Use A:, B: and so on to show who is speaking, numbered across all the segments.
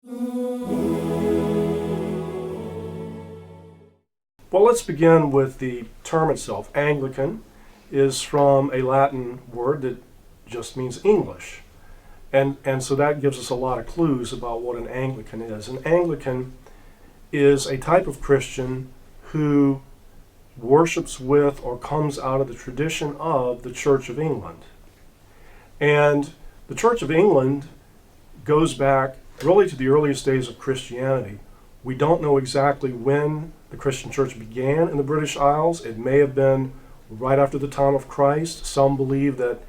A: Well, let's begin with the term itself. Anglican is from a Latin word that just means English. And so that gives us a lot of clues about what an Anglican is. An Anglican is a type of Christian who worships with or comes out of the tradition of the Church of England. And the Church of England goes back really to the earliest days of Christianity. We don't know exactly when the Christian church began in the British Isles. It may have been right after the time of Christ. Some believe that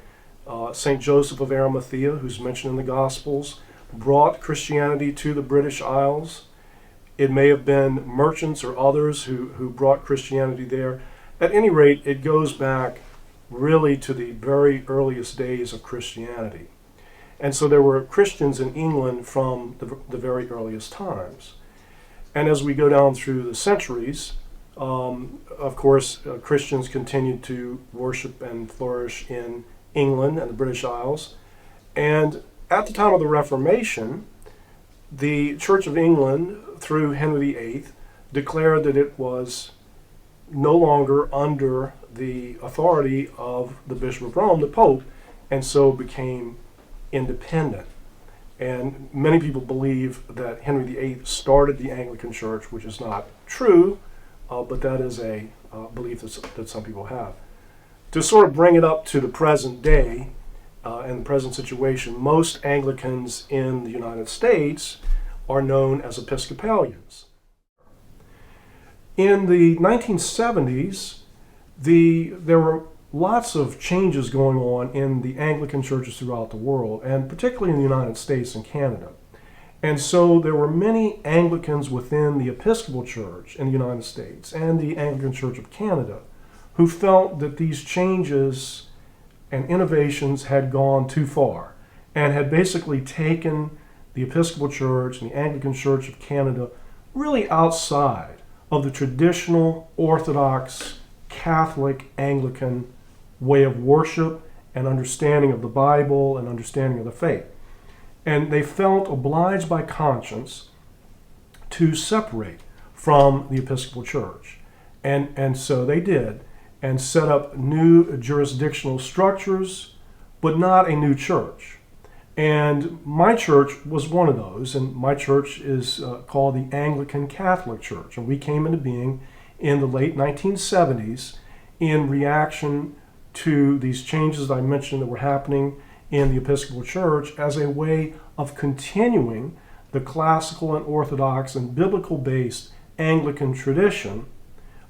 A: St. Joseph of Arimathea, who's mentioned in the Gospels, brought Christianity to the British Isles. It may have been merchants or others who brought Christianity there. At any rate, it goes back really to the very earliest days of Christianity. And so there were Christians in England from the very earliest times. And as we go down through the centuries, of course, Christians continued to worship and flourish in England and the British Isles. And at the time of the Reformation, the Church of England, through Henry VIII, declared that it was no longer under the authority of the Bishop of Rome, the Pope, and so became independent. And many people believe that Henry VIII started the Anglican Church, which is not true, but that is a belief that some people have. To sort of bring it up to the present day and the present situation, most Anglicans in the United States are known as Episcopalians. In the 1970s, there were lots of changes going on in the Anglican churches throughout the world, and particularly in the United States and Canada. And so there were many Anglicans within the Episcopal Church in the United States and the Anglican Church of Canada who felt that these changes and innovations had gone too far and had basically taken the Episcopal Church and the Anglican Church of Canada really outside of the traditional Orthodox Catholic Anglican way of worship and understanding of the Bible and understanding of the faith. And they felt obliged by conscience to separate from the Episcopal Church. And so they did, and set up new jurisdictional structures, but not a new church. And my church was one of those, and my church is called the Anglican Catholic Church. And we came into being in the late 1970s in reaction to these changes that I mentioned that were happening in the Episcopal Church as a way of continuing the classical and Orthodox and biblical-based Anglican tradition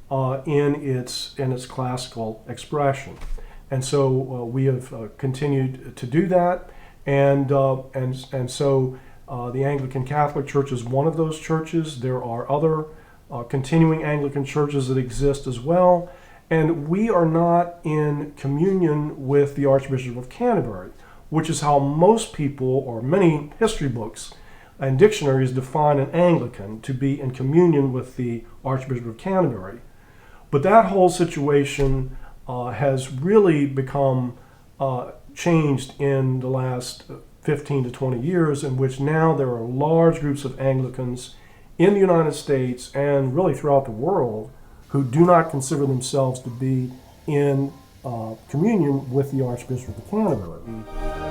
A: in its classical expression. And so we have continued to do that, and so the Anglican Catholic Church is one of those churches. There are other continuing Anglican churches that exist as well. And we are not in communion with the Archbishop of Canterbury, which is how most people, or many history books and dictionaries, define an Anglican, to be in communion with the Archbishop of Canterbury. But that whole situation has really become changed in the last 15 to 20 years, in which now there are large groups of Anglicans in the United States and really throughout the world who do not consider themselves to be in communion with the Archbishop of Canterbury.